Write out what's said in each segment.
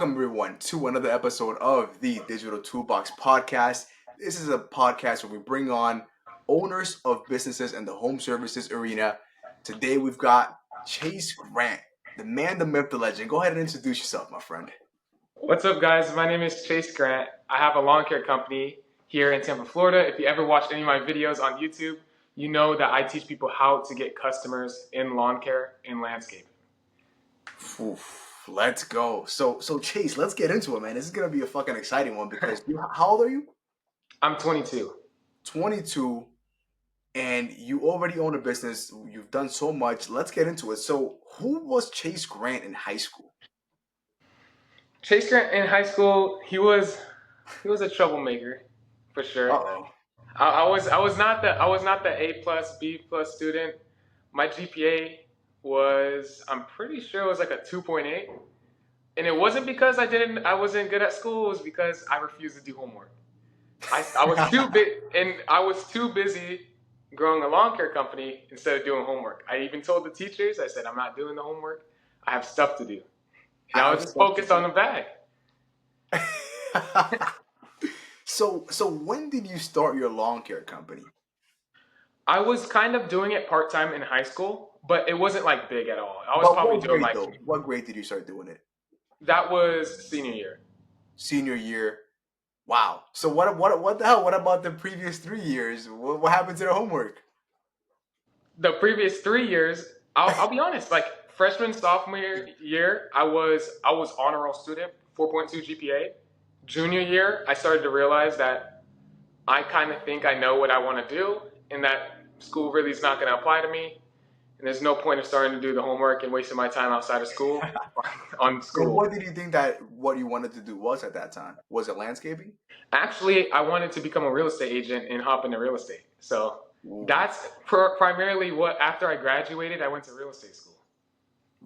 Welcome, everyone, to another episode of the Digital Toolbox podcast. This is a podcast where we bring on owners of businesses in the home services arena. Today, we've got Chase Grant, the man, the myth, the legend. Go ahead and introduce yourself, my friend. What's up, guys? My name is Chase Grant. I have a lawn care company here in Tampa, Florida. If you ever watched any of my videos on YouTube, you know that I teach people how to get customers in lawn care and landscaping. Let's go. So Chase, let's get into it, man. This is gonna be a fucking exciting one because how old are you? I'm 22. 22, and you already own a business. You've done so much. Let's get into it. So, who was Chase Grant in high school? Chase Grant in high school, he was a troublemaker, for sure. Uh-oh. I was not the A+, B+ student. My GPA was, I'm pretty sure it was like a 2.8. And it wasn't because I wasn't good at school, it was because I refused to do homework. I was too busy growing a lawn care company instead of doing homework. I even told the teachers, I said, I'm not doing the homework. I have stuff to do. And I was just focused on the bag. So when did you start your lawn care company? I was kind of doing it part-time in high school, but it wasn't like big at all. I was probably doing like... What grade did you start doing it? That was senior year. Senior year. Wow. So what the hell? What about the previous 3 years? What happened to the homework? The previous 3 years, I'll be honest, like freshman, sophomore year, I was honor roll student, 4.2 GPA. Junior year, I started to realize that I kind of think I know what I want to do and that school really is not going to apply to me. And there's no point of starting to do the homework and wasting my time outside of school on school. So what did you think that what you wanted to do was at that time? Was it landscaping? Actually, I wanted to become a real estate agent and hop into real estate. So that's primarily what, after I graduated, I went to real estate school.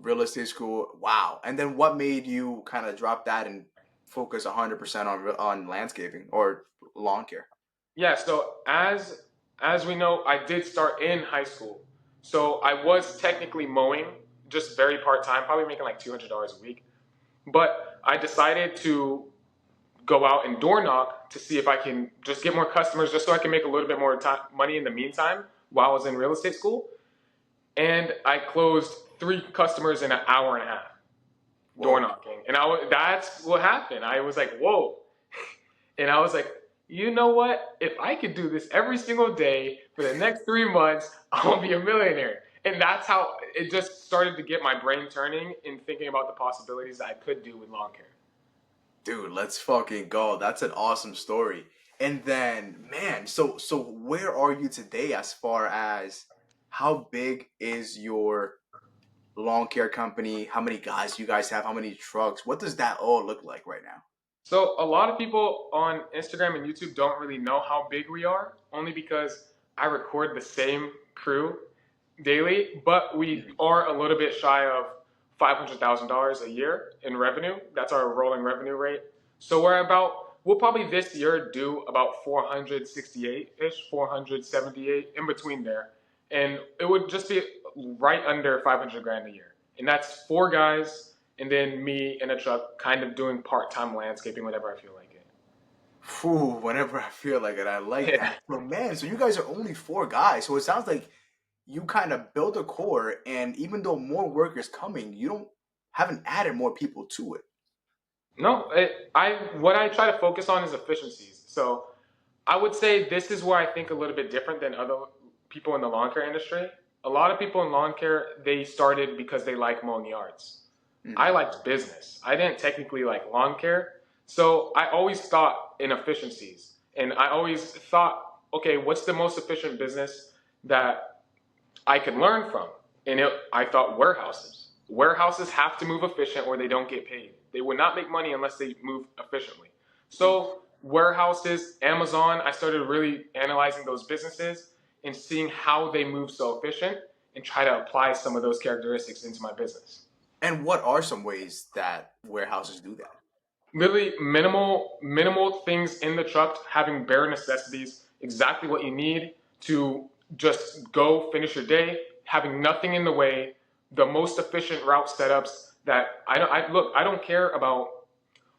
Real estate school. Wow. And then what made you kind of drop that and focus 100% on landscaping or lawn care? Yeah, so as we know, I did start in high school. So I was technically mowing, just very part-time, probably making like $200 a week. But I decided to go out and door knock to see if I can just get more customers, just so I can make a little bit more money in the meantime while I was in real estate school. And I closed 3 customers in an hour and a half. Door knocking. And that's what happened. I was like, whoa. And I was like, you know what? If I could do this every single day for the next 3 months, I'll be a millionaire. And that's how it just started to get my brain turning and thinking about the possibilities that I could do with lawn care. Dude, let's fucking go. That's an awesome story. And then, man, so where are you today as far as how big is your lawn care company? How many guys you guys have? How many trucks? What does that all look like right now? So a lot of people on Instagram and YouTube don't really know how big we are, only because I record the same crew daily, but we are a little bit shy of $500,000 a year in revenue. That's our rolling revenue rate. So we'll probably this year do about 468-ish, 478, in between there. And it would just be right under 500 grand a year. And that's 4 guys, and then me in a truck kind of doing part-time landscaping whenever I feel like it. Whenever I feel like it. I like that. But man, so you guys are only 4 guys. So it sounds like you kind of build a core, and even though more work is coming, you haven't added more people to it. No, what I try to focus on is efficiencies. So I would say this is where I think a little bit different than other people in the lawn care industry. A lot of people in lawn care, they started because they like mowing yards. I liked business. I didn't technically like lawn care. So I always thought in efficiencies. And I always thought, okay, what's the most efficient business that I could learn from? And I thought warehouses. Warehouses have to move efficient or they don't get paid. They would not make money unless they move efficiently. So warehouses, Amazon, I started really analyzing those businesses and seeing how they move so efficient and try to apply some of those characteristics into my business. And what are some ways that warehouses do that? Literally minimal things in the truck, having bare necessities, exactly what you need to just go finish your day, having nothing in the way, the most efficient route setups that I don't care about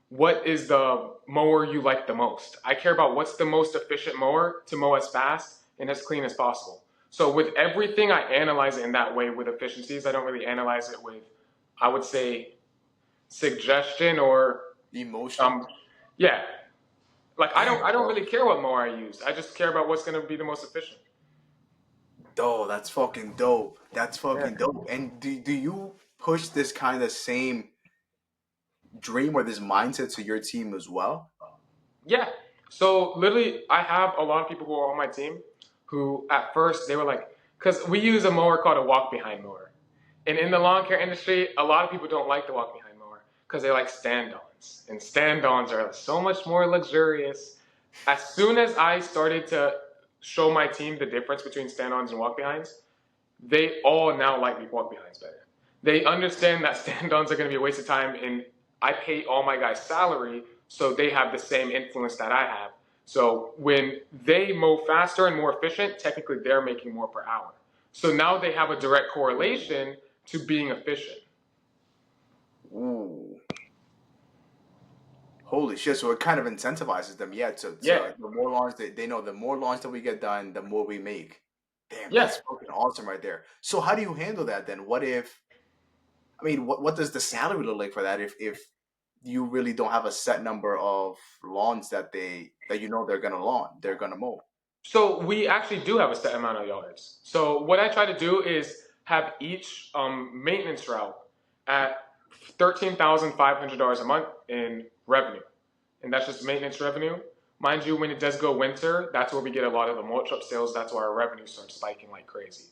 what is the mower you like the most. I care about what's the most efficient mower to mow as fast and as clean as possible. So with everything, I analyze it in that way with efficiencies. I don't really analyze it with, I would say, suggestion or Emotion. um, yeah. Like Damn, I don't bro. really care what mower I use. I just care about what's going to be the most efficient. Dope. That's fucking dope. That's Yeah. fucking dope. And do you push this kind of same dream or this mindset to your team as well? Yeah. So literally, I have a lot of people who are on my team who at first they were like, because we use a mower called a walk behind mower. And in the lawn care industry, a lot of people don't like the walk behind mower because they like stand-ons. And stand-ons are so much more luxurious. As soon as I started to show my team the difference between stand-ons and walk behinds, they all now like the walk behinds better. They understand that stand-ons are going to be a waste of time, and I pay all my guys salary, so they have the same influence that I have. So when they mow faster and more efficient, technically they're making more per hour. So now they have a direct correlation to being efficient. Ooh. Holy shit. So it kind of incentivizes them, yeah, Yeah, to the more lawns they know the more lawns that we get done, the more we make. Damn, yeah. that's fucking awesome right there. So how do you handle that then? What if I mean, what does the salary look like for that if you really don't have a set number of lawns that you know they're gonna mow? So we actually do have a set amount of yards. So what I try to do is have each maintenance route at $13,500 a month in revenue, and that's just maintenance revenue. Mind you, when it does go winter, that's where we get a lot of the mulch up sales. That's where our revenue starts spiking like crazy.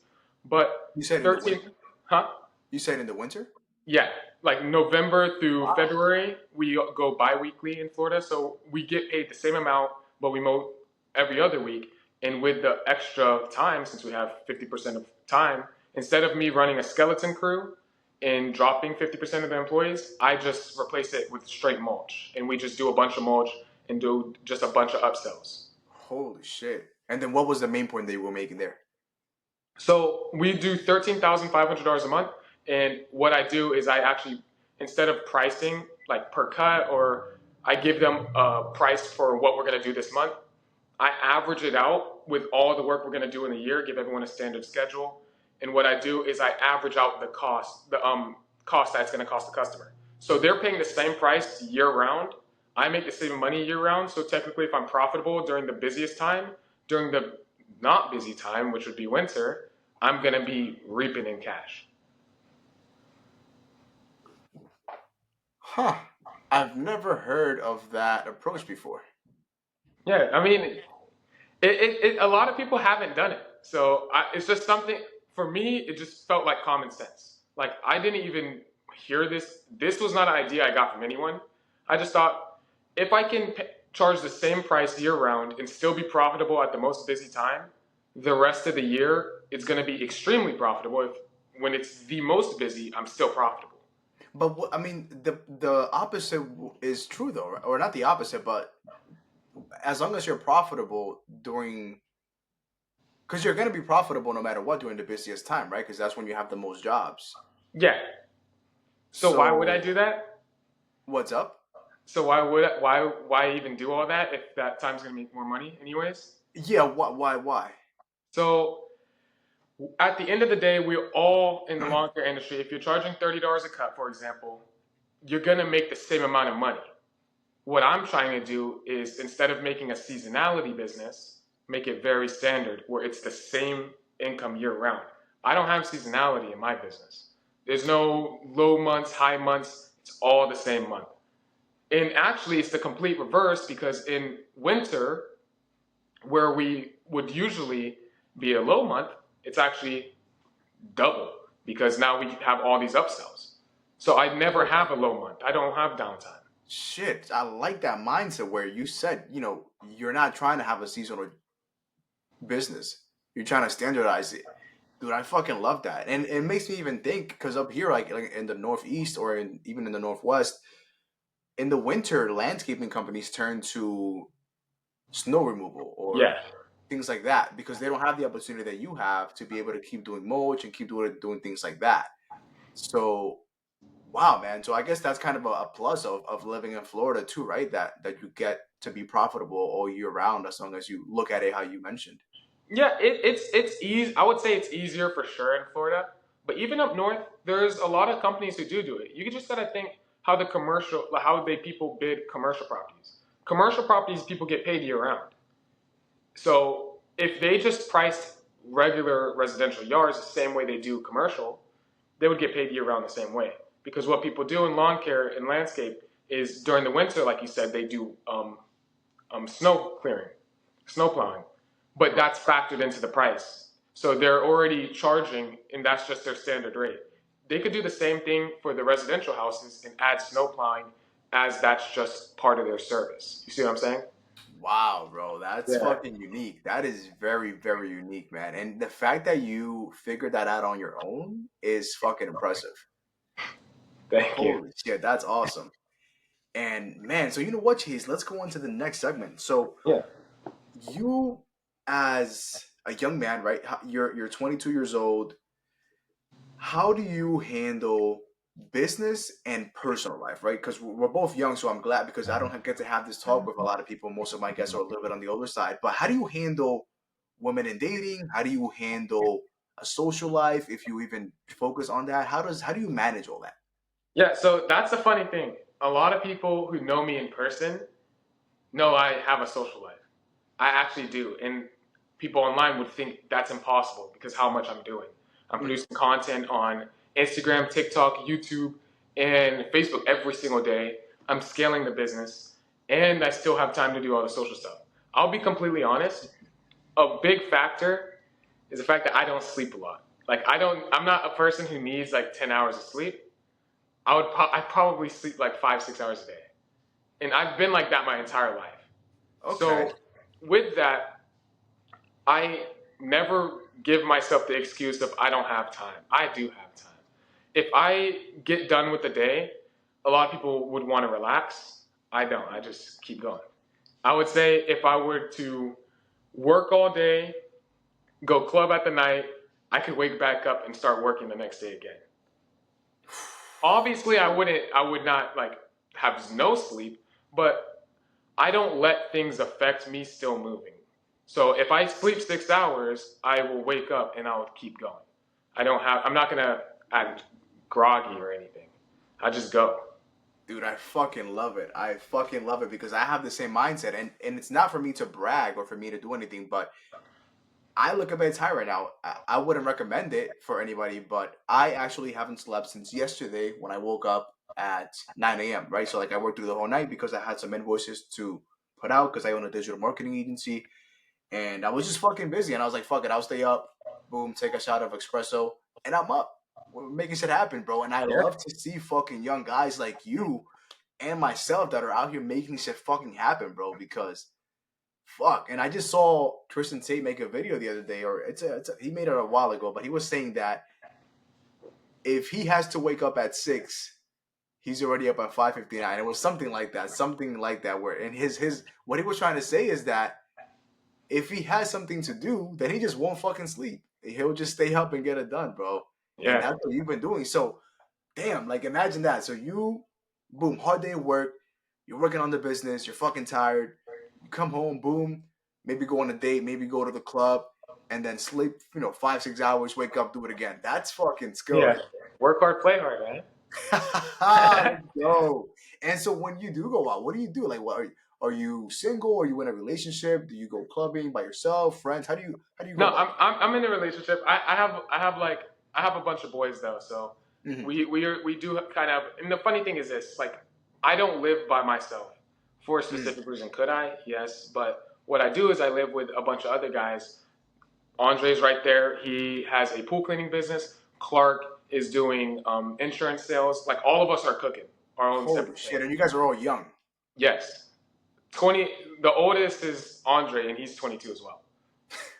But You said in the 13, winter? huh? You said in the winter? Yeah, like November through Wow. February, we go bi-weekly in Florida, so we get paid the same amount, but we mow every other week. And with the extra time, since we have 50% of time, instead of me running a skeleton crew and dropping 50% of the employees, I just replace it with straight mulch, and we just do a bunch of mulch and do just a bunch of upsells. Holy shit. And then what was the main point that you were making there? So we do $13,500 a month, and what I do is I actually, instead of pricing like per cut, or I give them a price for what we're going to do this month, I average it out with all the work we're going to do in a year, give everyone a standard schedule, and what I do is I average out the cost that's going to cost the customer. So they're paying the same price year round. I make the same money year round. So technically, if I'm profitable during the busiest time, during the not busy time, which would be winter, I'm going to be reaping in cash. Huh. I've never heard of that approach before. Yeah, I mean, a lot of people haven't done it. So it's just something, for me, it just felt like common sense. Like, I didn't even hear this. This was not an idea I got from anyone. I just thought, if I can charge the same price year round and still be profitable at the most busy time, the rest of the year, it's going to be extremely profitable. If when it's the most busy, I'm still profitable. But I mean, the opposite is true though, right? Or not the opposite, but as long as you're profitable during, because you're going to be profitable no matter what during the busiest time, right? Because that's when you have the most jobs. Yeah. So why would I So do that? what's up? So why even do all that if that time's gonna make more money anyways? Yeah. Why? So at the end of the day, we're all in the lawn care industry. If you're charging $30 a cut, for example, you're gonna make the same amount of money. What I'm trying to do is, instead of making a seasonality business, make it very standard where it's the same income year round. I don't have seasonality in my business. There's no low months, high months. It's all the same month. And actually, it's the complete reverse, because in winter, where we would usually be a low month, it's actually double, because now we have all these upsells. So I never Oh have a low month. I don't have downtime. shit! I like that mindset where you said, you're not trying to have a seasonal business. You're trying to standardize it. Dude, I fucking love that, and it makes me even think because up here, like in the Northeast or even in the Northwest, in the winter, landscaping companies turn to snow removal Yeah. or things like that because they don't have the opportunity that you have to be able to keep doing mulch and keep doing things like that. So Wow, man. So I guess that's kind of a plus of living in Florida too, right? That you get to be profitable all year round as long as you look at it how you mentioned. Yeah, it's easy. I would say it's easier for sure in Florida, but even up north, there's a lot of companies who do it. You just gotta think how the commercial, how they people bid commercial properties. Commercial properties, people get paid year round. So if they just priced regular residential yards the same way they do commercial, they would get paid year round the same way. Because what people do in lawn care and landscape is during the winter, like you said, they do snow clearing, snow plowing, but Right. that's factored into the price. So they're already charging, and that's just their standard rate. They could do the same thing for the residential houses and add snow plowing as that's just part of their service. You see what I'm saying? Wow, bro, that's Yeah. fucking unique. That is very, very unique, man. And the fact that you figured that out on your own is fucking impressive. Thank you. Holy shit, that's awesome. And man, so you know what, Chase? Let's go on to the next segment. So Yeah. you, as a young man, right? You're 22 years old. How do you handle business and personal life, right? Because we're both young, so I'm glad because I don't get to have this talk with a lot of people. Most of my guests are a little bit on the older side. But how do you handle women in dating? How do you handle a social life if you even focus on that? How do you manage all that? Yeah, so that's the funny thing. A lot of people who know me in person know I have a social life. I actually do. And people online would think that's impossible because how much I'm doing. I'm Mhm. producing content on Instagram, TikTok, YouTube, and Facebook every single day. I'm scaling the business and I still have time to do all the social stuff. I'll be completely honest. A big factor is the fact that I don't sleep a lot. Like I'm not a person who needs like 10 hours of sleep. I probably sleep like 5, 6 hours a day. And I've been like that my entire life. Okay. So with that, I never give myself the excuse of I don't have time. I do have time. If I get done with the day, a lot of people would want to relax. I don't. I just keep going. I would say if I were to work all day, go club at the night, I could wake back up and start working the next day again. Obviously, I would not like have no sleep, but I don't let things affect me still moving. So if I sleep 6 hours, I will wake up and I'll keep going. I'm not gonna act groggy or anything. I just go. Dude, I fucking love it. I fucking love it because I have the same mindset, and it's not for me to brag or for me to do anything, but I look a bit tired right now. I wouldn't recommend it for anybody, but I actually haven't slept since yesterday when I woke up at 9 a.m., right? So, like, I worked through the whole night because I had some invoices to put out because I own a digital marketing agency. And I was just fucking busy. And I was like, fuck it, I'll stay up, boom, take a shot of espresso, and I'm up. We're making shit happen, bro. And I Yeah. love to see fucking young guys like you and myself that are out here making shit fucking happen, bro, because fuck. And I just saw Tristan Tate make a video the other day, or he made it a while ago, but he was saying that if he has to wake up at 6, he's already up at 5:59. It was something like that. Where and his what he was trying to say is that if he has something to do, then he just won't fucking sleep. He'll just stay up and get it done, bro. And Yeah. that's what you've been doing. So damn, like imagine that. So you, boom, hard day at work. You're working on the business. You're fucking tired. You come home, boom, maybe go on a date, maybe go to the club, and then sleep. 5, 6 hours. Wake up, do it again. That's fucking skill Yeah. right Work hard, play hard, man. there. Let's go. And so when you do go out, what do you do? Like, what are you single? Are you in a relationship? Do you go clubbing by yourself? Friends? How do you go No, about I'm in a relationship. I have like I have a bunch of boys though, so that? Hmm. we do kind of. And the funny thing is this, like I don't live by myself for a Hmm. specific reason. Could I? Yes, but what I do is I live with a bunch of other guys. Andre's right there. He has a pool cleaning business. Clark is doing insurance sales. Like all of us are cooking our own Holy separate shit! thing. And you guys are all young. Yes, 20. The oldest is Andre, and he's 22 as well.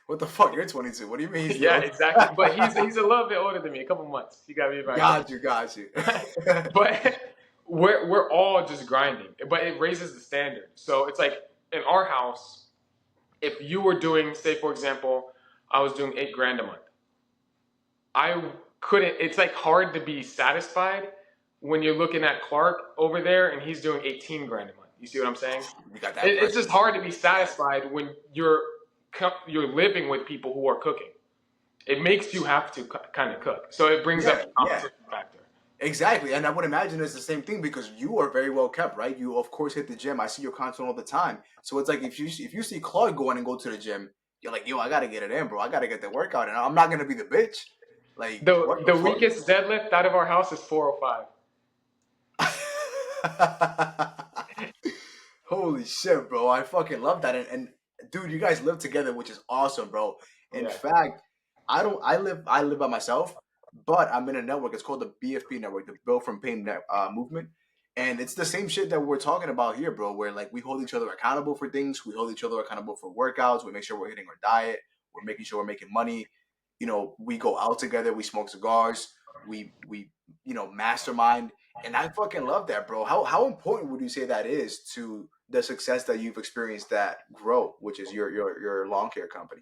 What the fuck? You're 22. What do you mean he's the Yeah, old? exactly. But he's a little bit older than me, a couple months. You got me by a couple. Got you, got you. But we're all just grinding. But it raises the standard. So it's like in our house, if you were doing, say for example, I was doing 8 grand a month. I couldn't. It's like hard to be satisfied when you're looking at Clark over there and he's doing 18 grand a month. You see what I'm saying? You got that It's pressure. just hard to be Yeah. satisfied when you're living with people who are cooking. It makes you have to kind of cook. So it brings up Yeah, the yeah. competition factor. Exactly, and I would imagine it's the same thing because you are very well kept, right? You of course hit the gym. I see your content all the time, so it's like if you see Claude going and go to the gym, you're like, yo, I gotta get it in, bro. I gotta get the workout, and I'm not gonna be the bitch. Like, what The the weakest deadlift out of our house is 405. fuck? Holy shit, bro! I fucking love that, and dude, you guys live together, which is awesome, bro. In Yeah. fact, I don't. I live by myself, but I'm in a network. It's called the BFP network, the Build from Pain movement, and it's the same shit that we're talking about here, bro. Where like we hold each other accountable for things, we hold each other accountable for workouts, we make sure we're hitting our diet, we're making sure we're making money. We go out together, we smoke cigars, we mastermind, and I fucking love that, bro. How important would you say that is to the success that you've experienced that grow, which is your lawn care company?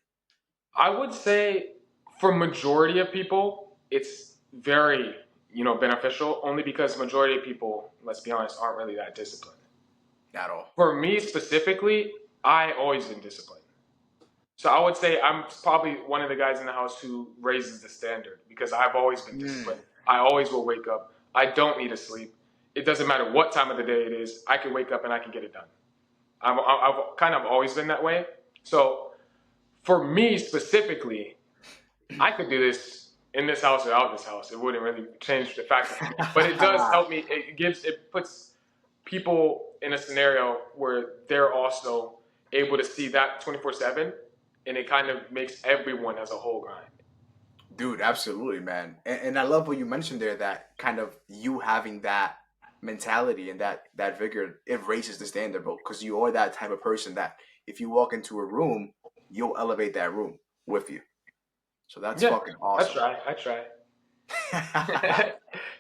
I would say for majority of people, it's very, beneficial only because majority of people, let's be honest, aren't really that disciplined. At all. For me specifically, I always been disciplined. So I would say I'm probably one of the guys in the house who raises the standard because I've always been Mm. disciplined. I always will wake up. I don't need to sleep. It doesn't matter what time of the day it is. I can wake up and I can get it done. I've kind of always been that way. So for me specifically, I could do this in this house or out this house. It wouldn't really change the factor for me. But it does help me. It puts people in a scenario where they're also able to see that 24/7, and it kind of makes everyone as a whole grind. Dude, absolutely, man. And I love what you mentioned there, that kind of you having that mentality and that vigor, it raises the standard, bro. Because you are that type of person that if you walk into a room, you'll elevate that room with you. So that's Yeah, fucking I awesome. try. I try.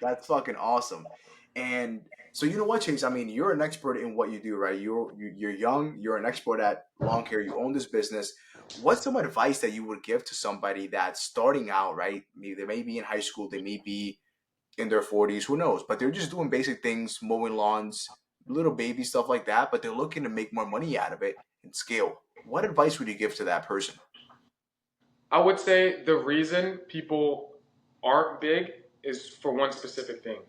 That's fucking awesome. And so you know what, Chase? I mean, you're an expert in what you do, right? You're young. You're an expert at lawn care. You own this business. What's some advice that you would give to somebody that's starting out, right? Maybe they may be in high school. They may be in their 40s. Who knows? But they're just doing basic things, mowing lawns, little baby stuff like that. But they're looking to make more money out of it and scale. What advice would you give to that person? I would say the reason people aren't big is for one specific thing.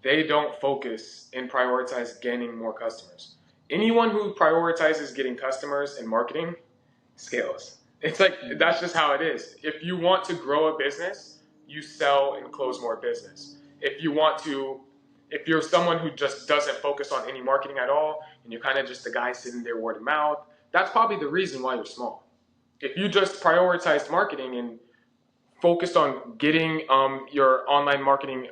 They don't focus and prioritize gaining more customers. Anyone who prioritizes getting customers and marketing scales. It's like that's just how it is. If you want to grow a business, you sell and close more business. If you're someone who just doesn't focus on any marketing at all, and you're kind of just a guy sitting there word of mouth, that's probably the reason why you're small. If you just prioritized marketing and focused on getting your online marketing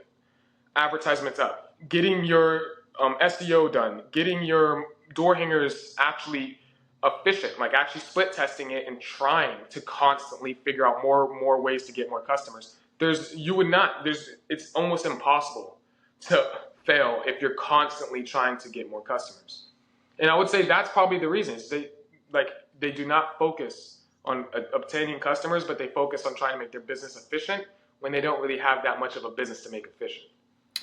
advertisements up, getting your SEO done, getting your door hangers actually efficient, like actually split testing it and trying to constantly figure out more ways to get more customers. It's almost impossible to fail if you're constantly trying to get more customers. And I would say that's probably the reason. Is they do not focus on obtaining customers, but they focus on trying to make their business efficient when they don't really have that much of a business to make efficient.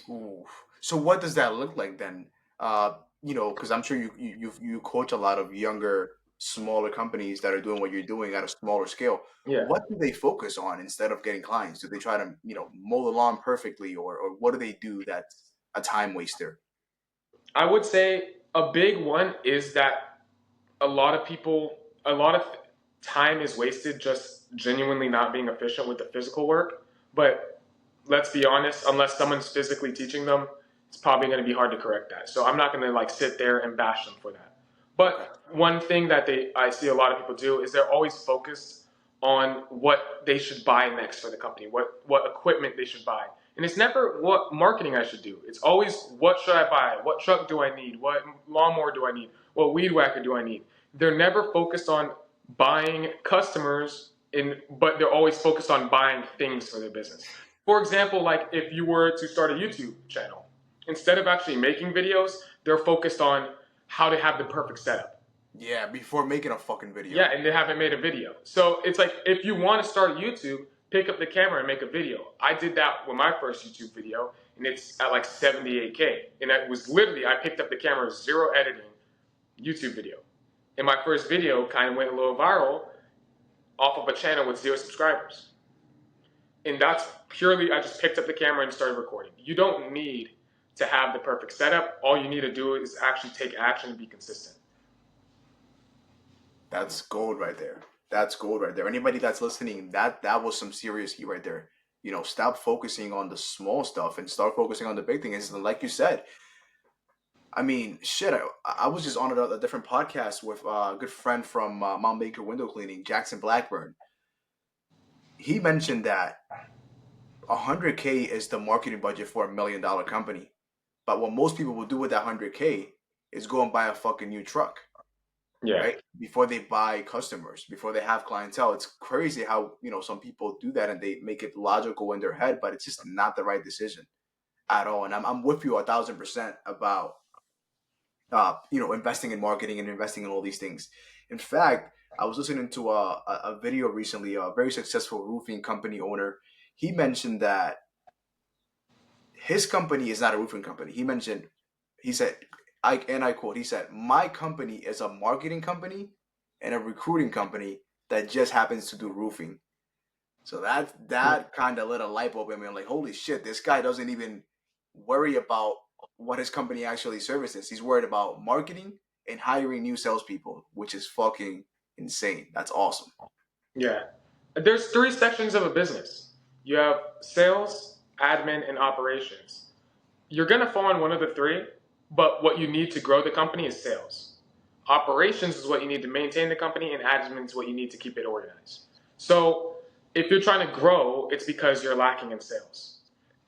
Ooh. So what does that look like then? Because I'm sure you coach a lot of younger, smaller companies that are doing what you're doing at a smaller scale. Yeah. What do they focus on instead of getting clients? Do they try to, mow the lawn perfectly, or what do they do that's a time waster? I would say a big one is that a lot of time is wasted just genuinely not being efficient with the physical work. But let's be honest, unless someone's physically teaching them, it's probably going to be hard to correct that. So I'm not going to like sit there and bash them for that. Okay. But one thing that I see a lot of people do is they're always focused on what they should buy next for the company, what equipment they should buy. And it's never what marketing I should do. It's always what should I buy? What truck do I need? What lawnmower do I need? What weed whacker do I need? They're never focused on buying customers but they're always focused on buying things for their business. For example, like if you were to start a YouTube channel, instead of actually making videos, they're focused on how to have the perfect setup. Yeah, before making a fucking video. Yeah, and they haven't made a video. So it's like if you want to start YouTube, pick up the camera and make a video. I did that with my first YouTube video, and it's at like 78K. And it was literally, I picked up the camera, zero editing, YouTube video. And my first video kind of went a little viral off of a channel with 0 subscribers. And that's purely, I just picked up the camera and started recording. You don't need to have the perfect setup. All you need to do is actually take action and be consistent. That's gold right there. That's gold right there. Anybody that's listening, that was some serious heat right there. You know, stop focusing on the small stuff and start focusing on the big things. And like you said, I mean, shit. I was just on a different podcast with a good friend from Mount Baker Window Cleaning, Jackson Blackburn. He mentioned that 100K is the marketing budget for $1 million company. But what most people will do with that 100K is go and buy a fucking new truck, Yeah. right? Before they buy customers, before they have clientele. It's crazy how, some people do that and they make it logical in their head, but it's just not the right decision at all. And I'm with you 1,000% about, investing in marketing and investing in all these things. In fact, I was listening to a video recently, a very successful roofing company owner. He mentioned that his company is not a roofing company. He said, I quote, he said, my company is a marketing company and a recruiting company that just happens to do roofing. So that kind of lit a light bulb in me. I'm like, holy shit, this guy doesn't even worry about what his company actually services. He's worried about marketing and hiring new salespeople, which is fucking insane. That's awesome. Yeah. There's 3 sections of a business. You have sales, admin, and operations. You're going to fall in one of the three, but what you need to grow the company is sales. Operations is what you need to maintain the company, and admin is what you need to keep it organized. So if you're trying to grow, it's because you're lacking in sales.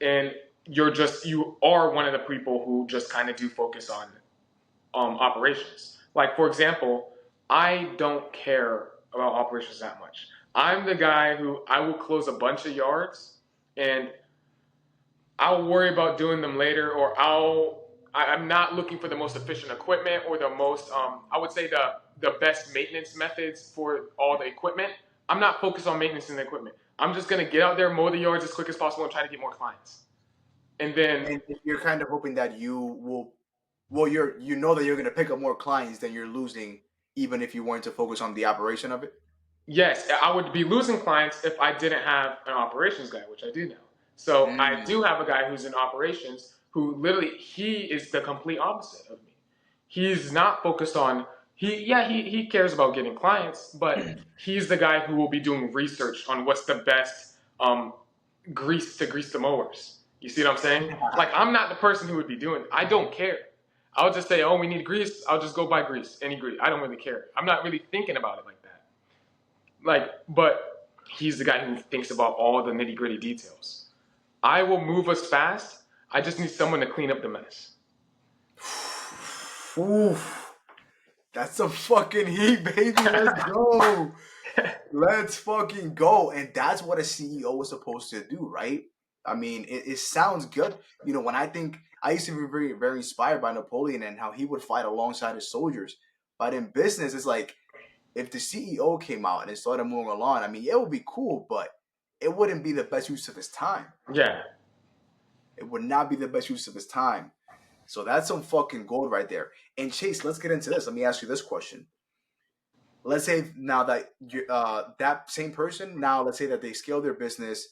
And you are one of the people who just kind of do focus on operations. Like, for example, I don't care about operations that much. I'm the guy who I will close a bunch of yards and I'll worry about doing them later, or I'm not looking for the most efficient equipment or the most I would say the best maintenance methods for all the equipment. I'm not focused on maintenance and the equipment. I'm just gonna get out there, mow the yards as quick as possible, and try to get more clients. And then And you're kind of hoping that you will, well, you know that you're going to pick up more clients than you're losing, even if you weren't to focus on the operation of it. yes, I would be losing clients if I didn't have an operations guy, which I do now. So I Mm. do have a guy who's in operations who literally he is the complete opposite of me. He's not focused on he cares about getting clients, but he's the guy who will be doing research on what's the best grease to grease the mowers. You see what I'm saying? Like I'm not the person who would be doing it. I don't care. I'll just say, oh, we need grease. I'll just go buy grease, any grease. I don't really care. I'm not really thinking about it like that. Like, but he's the guy who thinks about all the nitty gritty details. I will move us fast. I just need someone to clean up the mess. Oof. That's some fucking heat, baby. Let's go. Let's fucking go. And that's what a CEO is supposed to do, right? I mean, it sounds good. When I used to be very, very inspired by Napoleon and how he would fight alongside his soldiers. But in business, it's like if the CEO came out and started moving along, I mean, it would be cool, but it wouldn't be the best use of his time. Yeah. It would not be the best use of his time. So that's some fucking gold right there. And Chase, let's get into this. Let me ask you this question. Let's say now that that same person now, let's say that they scale their business,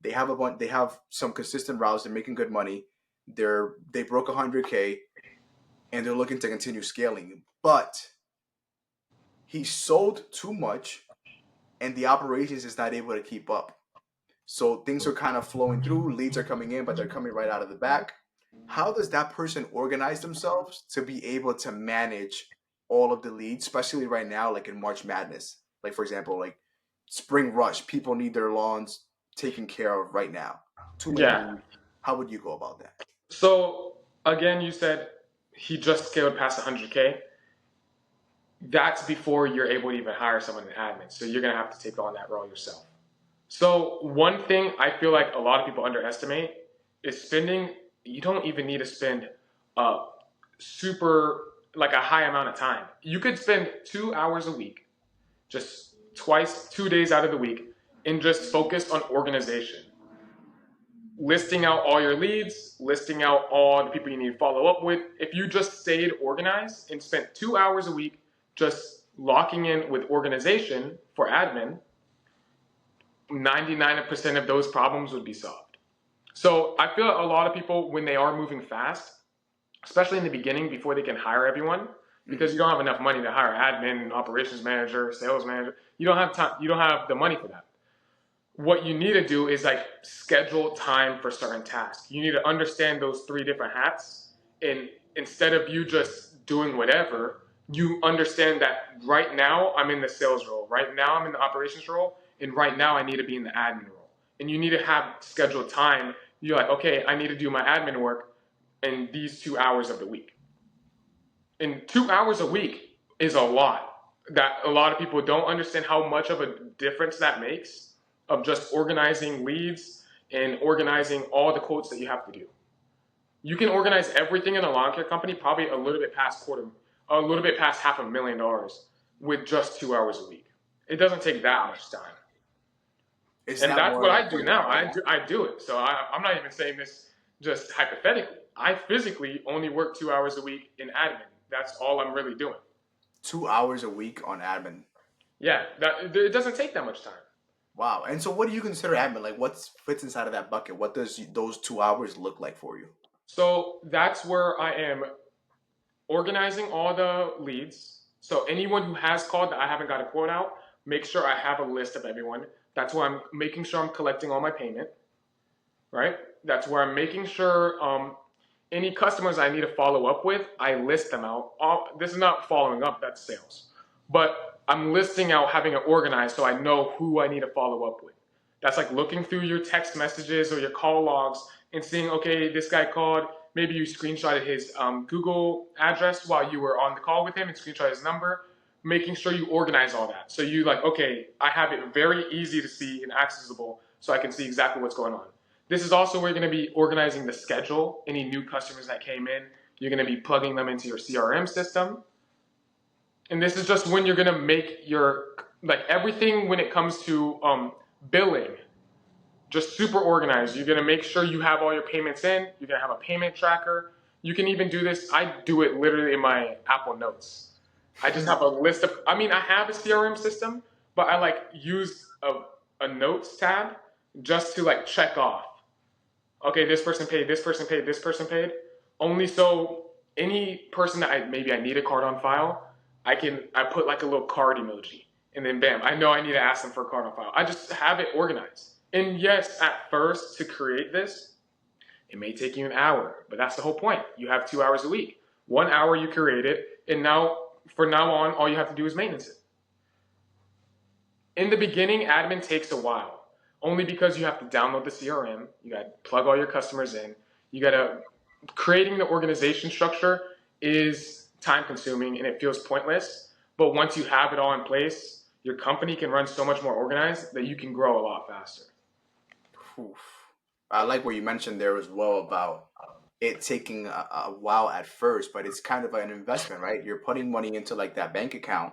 they have some consistent routes, they're making good money, they broke 100K, and they're looking to continue scaling, but he sold too much, and the operations is not able to keep up. So things are kind of flowing through, leads are coming in, but they're coming right out of the back. How does that person organize themselves to be able to manage all of the leads, especially right now, like in March Madness? Like, for example, like Spring Rush, people need their lawns taken care of right now. Too many Yeah. leads. How would you go about that? So again, you said he just scaled past 100K. That's before you're able to even hire someone in admin. So you're gonna have to take on that role yourself. So one thing I feel like a lot of people underestimate is spending. You don't even need to spend a super like a high amount of time. You could spend 2 hours a week, just twice, 2 days out of the week, and just focus on organization. listing out all your leads, listing out all the people you need to follow up with. If you just stayed organized and spent 2 hours a week just locking in with organization for admin, 99% of those problems would be solved. So I feel a lot of people, when they are moving fast, especially in the beginning before they can hire everyone, because Mhm. you don't have enough money to hire admin, operations manager, sales manager. You don't have time. You don't have the money for that. What you need to do is like schedule time for certain tasks. You need to understand those three different hats, and instead of you just doing whatever, you understand that right now I'm in the sales role, right now I'm in the operations role, and right now I need to be in the admin role. And you need to have scheduled time. You're like, okay, I need to do my admin work in these 2 hours of the week. And 2 hours a week is a lot. That a lot of people don't understand how much of a difference that makes of just organizing leads and organizing all the quotes that you have to do. You can organize everything in a lawn care company probably a little bit past $500,000 with just 2 hours a week. It doesn't take that Wow. much time. Is And that that's more or what less I what do you now. have right now? I do it. So I'm not even saying this just hypothetically. I physically only work 2 hours a week in admin. That's all I'm really doing. 2 hours a week on admin. Yeah, it doesn't take that much time. Wow. And so what do you consider admin? Like what fits inside of that bucket? What does those 2 hours look like for you? So that's where I am organizing all the leads. So anyone who has called that I haven't got a quote out, make sure I have a list of everyone. That's where I'm making sure I'm collecting all my payment, right? That's where I'm making sure any customers I need to follow up with, I list them out. This is not following up, that's sales. But I'm listing out, having it organized so I know who I need to follow up with. That's like looking through your text messages or your call logs and seeing, okay, this guy called. Maybe you screenshotted his Google address while you were on the call with him and screenshot his number. Making sure you organize all that. So you like, okay, I have it very easy to see and accessible so I can see exactly what's going on. This is also where you're going to be organizing the schedule. Any new customers that came in, you're going to be plugging them into your CRM system. And this is just when you're going to make your, like everything when it comes to billing, just super organized. You're going to make sure you have all your payments in. You're going to have a payment tracker. You can even do this. I do it literally in my Apple Notes. I just have a list of, I mean, I have a CRM system, but I like use a notes tab just to like check off. Okay, this person paid, this person paid, this person paid. Only so any person that maybe I need a card on file, I put like a little card emoji, and then bam, I know I need to ask them for a card on file. I just have it organized. And yes, at first to create this, it may take you an hour, but that's the whole point. You have 2 hours a week. 1 hour you create it, and now from now on, all you have to do is maintenance it. In the beginning, admin takes a while, only because you have to download the CRM, you got to plug all your customers in, you got to creating the organization structure is time consuming and it feels pointless. But once you have it all in place, your company can run so much more organized that you can grow a lot faster. Oof. I like what you mentioned there as well about it taking a while at first, but it's kind of an investment, right? You're putting money into like that bank account.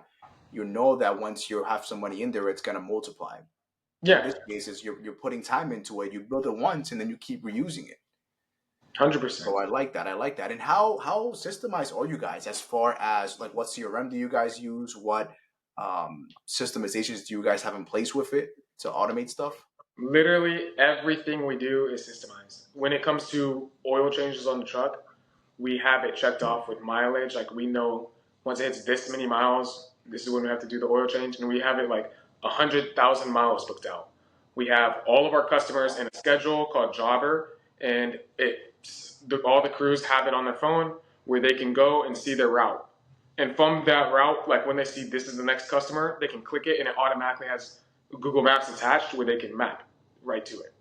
You know that once you have some money in there, it's gonna multiply. In Yeah, this case, is you're putting time into it. You build it once and then you keep reusing it. 100%. So I like that. I like that. And how systemized are you guys as far as like what CRM do you guys use? What systemizations do you guys have in place with it to automate stuff? Literally everything we do is systemized. When it comes to oil changes on the truck, we have it checked off with mileage. Like we know once it hits this many miles, this is when we have to do the oil change, and we have it like 100,000 miles booked out. We have all of our customers in a schedule called Jobber, and all the crews have it on their phone where they can go and see their route. And from that route, like when they see this is the next customer, they can click it and it automatically has Google Maps attached where they can map right to it.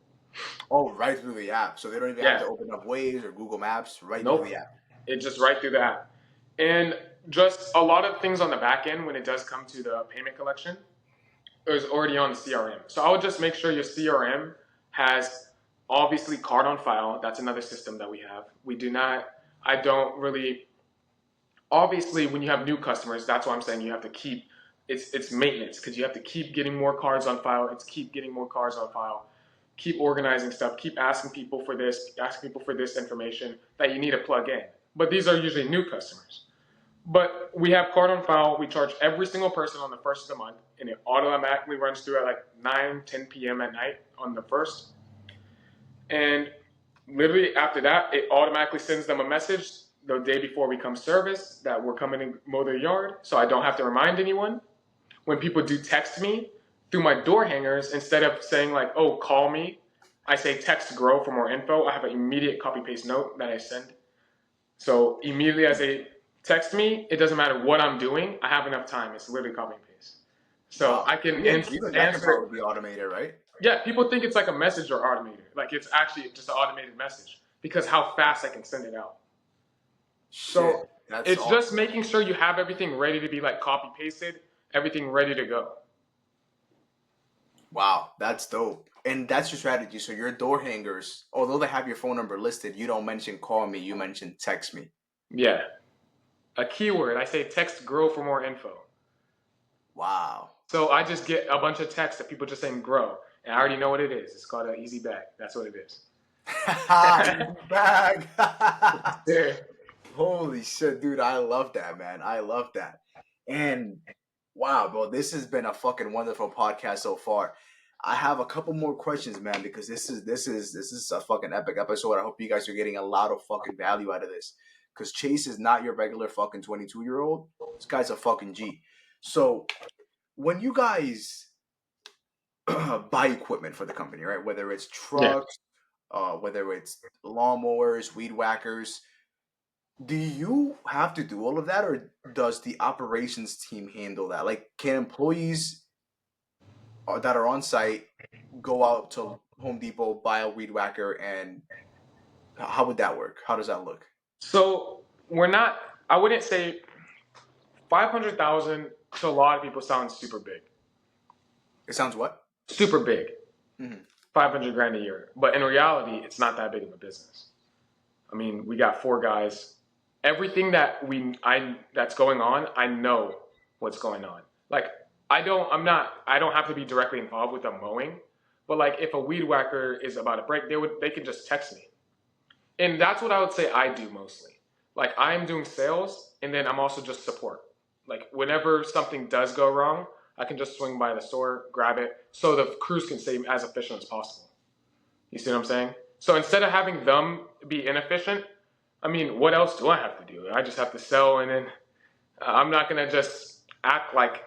Oh, right through the app. So they don't even have Yeah, to open up Waze or Google Maps right through the nope. app. It just right through the app. And just a lot of things on the back end when it does come to the payment collection is already on the CRM. So I would just make sure your CRM has obviously card on file. That's another system that we have. We do not, I don't really, obviously when you have new customers, that's why I'm saying you have to keep, it's maintenance because you have to keep getting more cards on file. It's keep getting more cards on file. keep organizing stuff, keep asking people for this, asking people for this information that you need to plug in. But these are usually new customers. But we have card on file. We charge every single person on the first of the month, and it automatically runs through at like 9, 10 p.m. at night on the first. And literally after that, it automatically sends them a message the day before we come service that we're coming to mow their yard, so I don't have to remind anyone. When people do text me through my door hangers, instead of saying like, "Oh, call me," I say text Grow for more info. I have an immediate copy paste note that I send. So immediately as they text me, it doesn't matter what I'm doing. I have enough time. It's literally copy and paste. So Wow. I can Even that can answer it. probably be automated, right? Yeah, people think it's like a message or automated. Like it's actually just an automated message because how fast I can send it out. Shit. So That's it's just awesome. making sure you have everything ready to be like copy pasted, everything ready to go. Wow, that's dope. And that's your strategy. So your door hangers, although they have your phone number listed, you don't mention call me, you mention text me. Yeah. A keyword, I say text grow for more info. Wow. So I just get a bunch of texts that people just saying grow. And I already know what it is. It's called an easy bag. That's what it is. Easy bag. Yeah. Holy shit, dude. I love that, man. I love that. And wow, bro, this has been a fucking wonderful podcast so far. I have a couple more questions, man, because this is a fucking epic episode. I hope you guys are getting a lot of fucking value out of this. Because Chase is not your regular fucking 22-year-old. This guy's a fucking G. So when you guys buy equipment for the company, right? Whether it's Yeah. trucks, whether it's lawnmowers, weed whackers, do you have to do all of that, or does the operations team handle that? Like, can employees that are on site go out to Home Depot, buy a weed whacker, and how would that work? How does that look? So we're not, I wouldn't say 500,000 to a lot of people sounds super big. It sounds what? Super big. Hmm. 500 grand a year. But in reality, it's not that big of a business. I mean, we got 4 guys. Everything that's going on, I know what's going on. Like I don't have to be directly involved with the mowing, but like if a weed whacker is about to break, they can just text me. And that's what I would say I do mostly. Like I'm doing sales and then I'm also just support. Like whenever something does go wrong, I can just swing by the store, grab it, so the crews can stay as efficient as possible. You see what I'm saying? So instead of having them be inefficient, I mean, what else do I have to do? I just have to sell, and then I'm not gonna just act like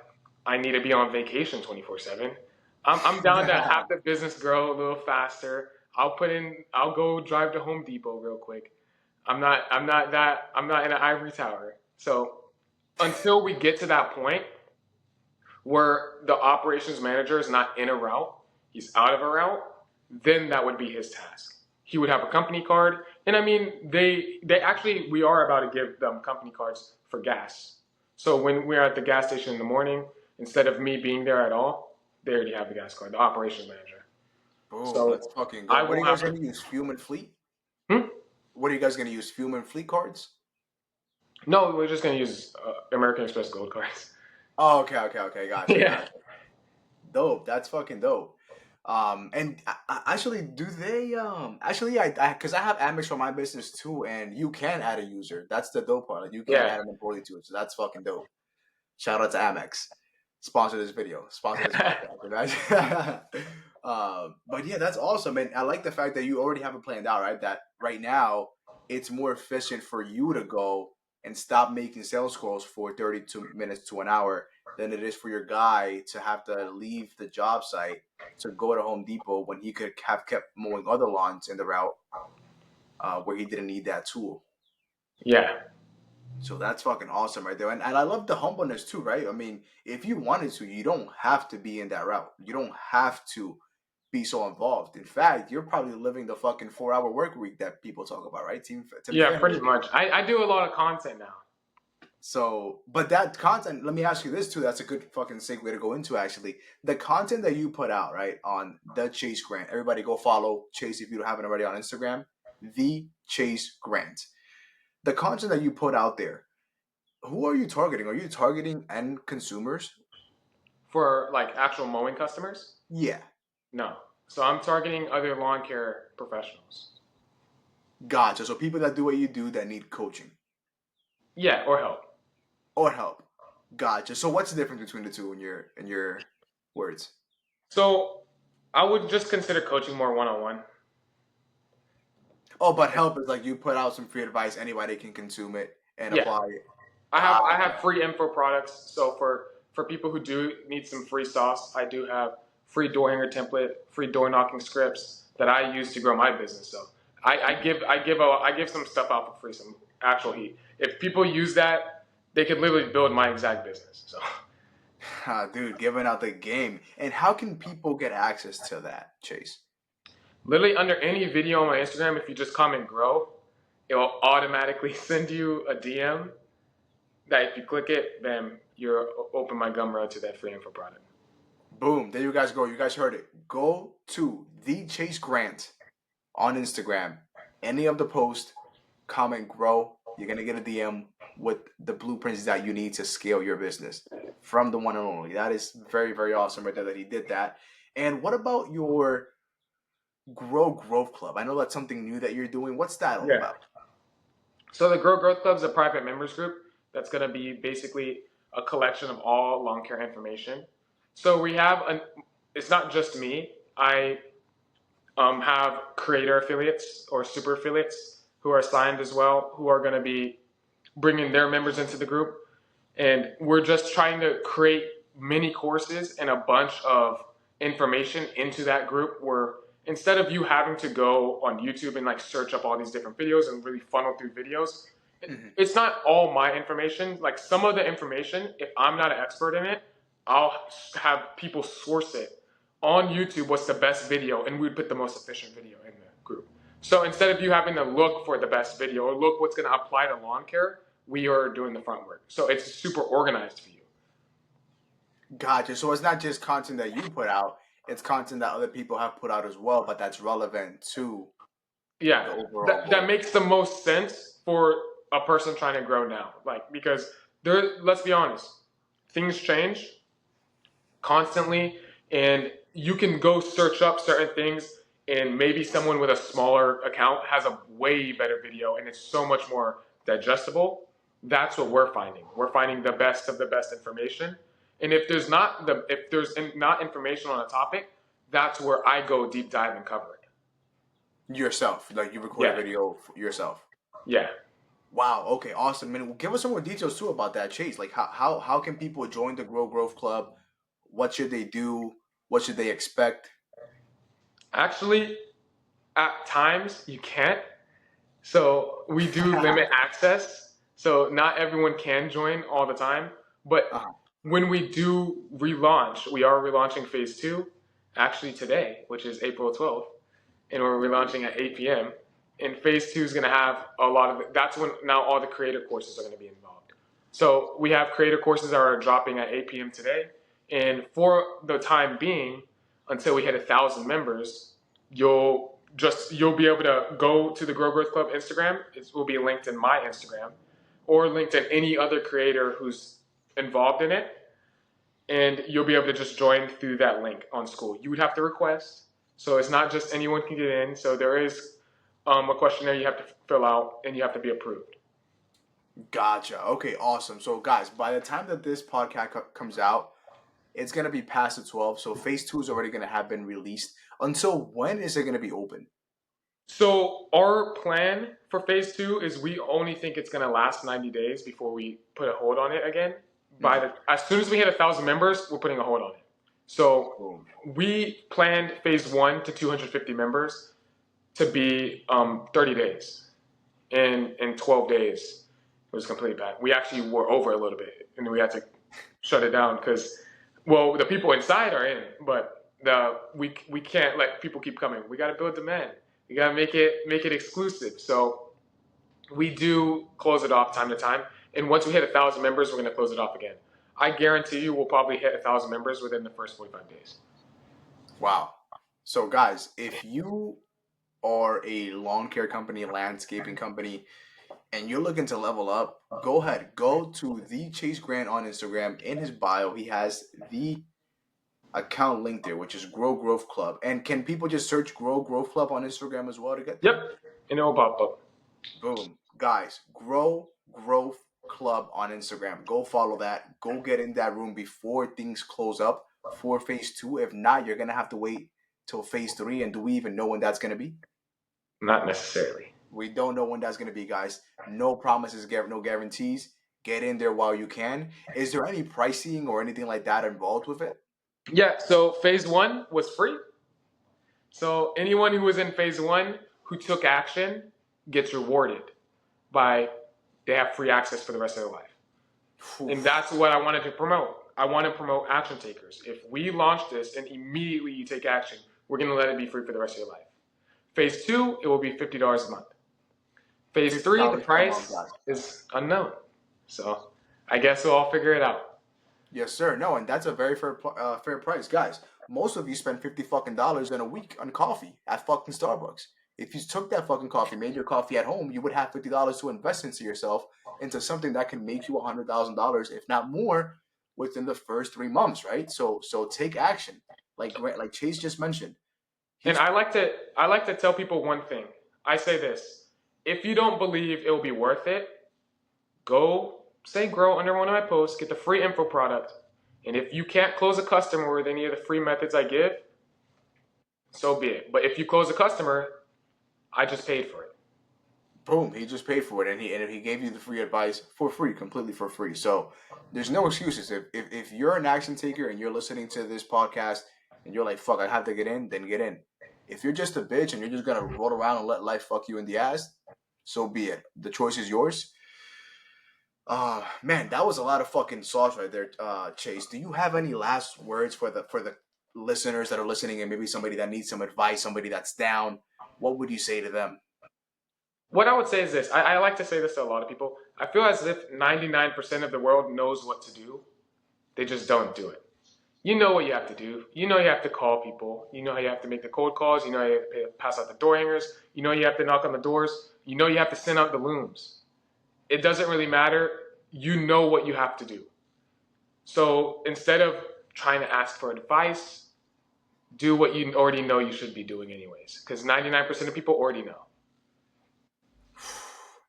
I need to be on vacation 24/7. I'm down to have the business grow a little faster. I'll go drive to Home Depot real quick. I'm not in an ivory tower. So until we get to that point where the operations manager is not in a route, he's out of a route, then that would be his task. He would have a company card, and I mean, they actually we are about to give them company cards for gas. So when we're at the gas station in the morning, instead of me being there at all, they already have the gas card, the operations manager. Boom, So let's fucking go. I What are won't you guys have going to. to use? Fume and Fleet? Hmm? What are you guys going to use? Fume and Fleet cards? No, we're just gonna use American Express Gold cards. Oh, okay, okay, okay. Gotcha, Yeah, gotcha. Dope. That's fucking dope. And actually, do they actually because I have Amex for my business too, and you can add a user. That's the dope part. Like you can yeah. add an employee to it, so that's fucking dope. Shout out to Amex. Sponsor this video. Sponsor this podcast. Imagine. But yeah, that's awesome, and I like the fact that you already have it planned out, right? That right now it's more efficient for you to go and stop making sales calls for 32 minutes to an hour than it is for your guy to have to leave the job site to go to Home Depot when he could have kept mowing other lawns in the route where he didn't need that tool. Yeah. So that's fucking awesome right there. And I love the humbleness too, right? I mean, if you wanted to, you don't have to be in that route. You don't have to be so involved. In fact, you're probably living the fucking 4-hour work week that people talk about, right? Tim Yeah, pretty Ferriss. much. I do a lot of content now. So, but that content, let me ask you this too. That's a good fucking segue to go into actually. The content that you put out, right, on the Chase Grant. Everybody go follow Chase if you haven't already on Instagram. The Chase Grant. The content that you put out there, who are you targeting? Are you targeting end consumers? For like actual mowing customers? Yeah. No. So I'm targeting other lawn care professionals. Gotcha. So people that do what you do that need coaching Yeah, or help. or help. Gotcha. So what's the difference between the two in your words? So I would just consider coaching more one on one. Oh, but help is like you put out some free advice, anybody can consume it and Yeah, apply it. I Okay. have free info products. So for people who do need some free sauce, I do have free door hanger template, free door knocking scripts that I use to grow my business. So I give some stuff out for free, some actual heat. If people use that, they could literally build my exact business. So Ah, dude, giving out the game. And how can people get access to that, Chase? literally under any video on my Instagram, if you just comment grow, it will automatically send you a DM that if you click it, then you're open my gumroad to that free info product. Boom, there you guys go. You guys heard it. Go to the Chase Grant on Instagram. Any of the post, comment, grow. You're gonna get a DM with the blueprints that you need to scale your business from the one and only. That is very, very awesome right there that he did that. And what about your Grow Growth Club? I know that's something new that you're doing. What's that all Yeah. about? So the Grow Growth Club is a private members group that's going to be basically a collection of all lawn care information. So we have an. It's not just me. I have creator affiliates or super affiliates who are signed as well, who are going to be bringing their members into the group, and we're just trying to create mini courses and a bunch of information into that group where instead of you having to go on YouTube and like search up all these different videos and really funnel through videos, Mhm. it's not all my information. Like some of the information, if I'm not an expert in it, I'll have people source it on YouTube. What's the best video? And we'd put the most efficient video in the group. So instead of you having to look for the best video or look what's going to apply to lawn care, we are doing the front work. So it's super organized for you. Gotcha. So it's not just content that you put out, it's content that other people have put out as well, but that's relevant to Yeah, the overall that goal. makes the most sense for a person trying to grow now. Like because there, let's be honest, things change constantly, and you can go search up certain things, and maybe someone with a smaller account has a way better video, and it's so much more digestible. That's what we're finding. We're finding the best of the best information, and if there's not information on a topic, that's where I go deep dive and cover it. Yourself, like you record a Yeah, video yourself. yeah. Wow. Okay. Awesome. And give us some more details too about that, Chase. Like how can people join the Grow Growth Club? What should they do? What should they expect? Actually, at times you can't. So we do limit access. So not everyone can join all the time. But Uh-huh. when we do relaunch, we are relaunching phase two actually today, which is April 12th. And we're relaunching at 8 p.m. And phase two is going to have a lot of, that's when now all the creator courses are going to be involved. So we have creator courses that are dropping at 8 p.m. today. And for the time being, until we hit 1,000 members, you'll be able to go to the Grow Growth Club Instagram. It will be linked in my Instagram or linked in any other creator who's involved in it. And you'll be able to just join through that link on school. You would have to request. So it's not just anyone can get in. So there is a questionnaire you have to fill out and you have to be approved. Gotcha. Okay. Awesome. So guys, by the time that this podcast comes out, it's gonna be past the 12. So phase two is already gonna have been released. Until when is it gonna be open? So our plan for phase two is we only think it's going to last 90 days before we put a hold on it again. Mhm. As soon as we hit 1,000 members, we're putting a hold on it. So Boom. we planned phase one to 250 members to be 30 days. In 12 days, it was completely bad. We actually were over a little bit, and we had to shut it down because, well, the people inside are in, but we can't let people keep coming. We got to build demand. We got to make it exclusive. So we do close it off time to time, and once we hit 1,000 members, we're going to close it off again. I guarantee you, we'll probably hit 1,000 members within the first 45 days. Wow. So guys, if you are a lawn care company, landscaping company, and you're looking to level up, go ahead. Go to the Chase Grant on Instagram. In his bio, he has the account linked there, which is Grow Growth Club. And can people just search Grow Growth Club on Instagram as well to get Yep, there? and it will pop up. Boom. Guys, Grow Growth Club on Instagram. Go follow that. Go get in that room before things close up for phase two. If not, you're going to have to wait till phase three. And do we even know when that's going to be? Not necessarily. We don't know when that's going to be, guys. No promises, no guarantees. Get in there while you can. Is there any pricing or anything like that involved with it? Yeah, so phase one was free. So anyone who was in phase one who took action gets rewarded by they have free access for the rest of their life. And Oof. that's what I wanted to promote. I want to promote action takers. If we launch this and immediately you take action, we're going to let it be free for the rest of your life. Phase two, it will be $50 a month. Phase three, the $50 per month, price guys. is unknown. So I guess we'll all figure it out. Yes, sir. No, and that's a very fair price, guys. Most of you spend $50 in a week on coffee at fucking Starbucks. If you took that fucking coffee, made your coffee at home, you would have $50 to invest into yourself, into something that can make you $100,000, if not more, within the first 3 months, right? So take action, like Chase just mentioned. And He's I like to tell people one thing. I say this: if you don't believe it will be worth it, go say grow under one of my posts, get the free info product, and if you can't close a customer with any of the free methods I give, so be it. But if you close a customer, I just paid for it. Boom, he just paid for it, and he gave you the free advice for free, completely for free. So there's no excuses. If you're an action taker and you're listening to this podcast and you're like, fuck, I have to get in, then get in. If you're just a bitch and you're just gonna roll around and let life fuck you in the ass, so be it. The choice is yours. Man, that was a lot of fucking sauce right there, Chase. Do you have any last words for the listeners that are listening, and maybe somebody that needs some advice, somebody that's down? What would you say to them? What I would say is this: I like to say this to a lot of people. I feel as if 99% of the world knows what to do, they just don't do it. You know what you have to do. You know you have to call people. You know how you have to make the cold calls. You know you have to pass out the door hangers. You know you have to knock on the doors. You know you have to send out the looms. It doesn't really matter. You know what you have to do. So instead of trying to ask for advice, do what you already know you should be doing anyways. Because 99% of people already know.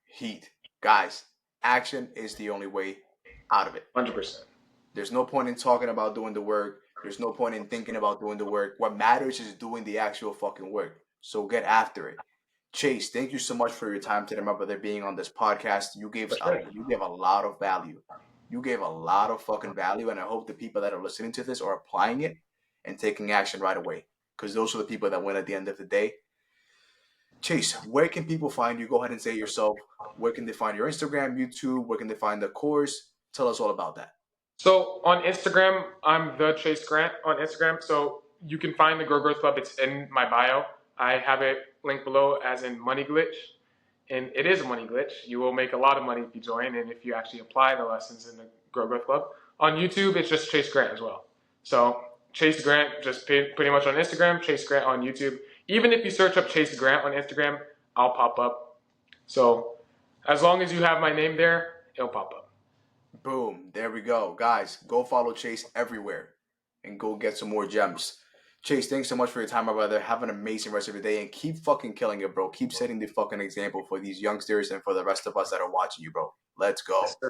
Heat. Guys, action is the only way out of it. 100%. There's no point in talking about doing the work. There's no point in thinking about doing the work. What matters is doing the actual fucking work. So get after it. Chase, thank you so much for your time today, my brother, being on this podcast. For sure. You gave a lot of value. You gave a lot of fucking value, and I hope the people that are listening to this are applying it and taking action right away. Because those are the people that win at the end of the day. Chase, where can people find you? Go ahead and say it yourself. Where can they find your Instagram, YouTube? Where can they find the course? Tell us all about that. So on Instagram, I'm the Chase Grant on Instagram. So you can find the Grow Growth Club. It's in my bio. I have it linked below as in Money Glitch. And it is a money glitch. You will make a lot of money if you join and if you actually apply the lessons in the Grow Growth Club. On YouTube, it's just Chase Grant as well. So Chase Grant, just pretty much on Instagram, Chase Grant on YouTube. Even if you search up Chase Grant on Instagram, I'll pop up. So as long as you have my name there, it'll pop up. Boom. There we go. Guys, go follow Chase everywhere and go get some more gems. Chase, thanks so much for your time, my brother. Have an amazing rest of your day and keep fucking killing it, bro. Keep setting the fucking example for these youngsters and for the rest of us that are watching you, bro. Let's go. Yes, sir.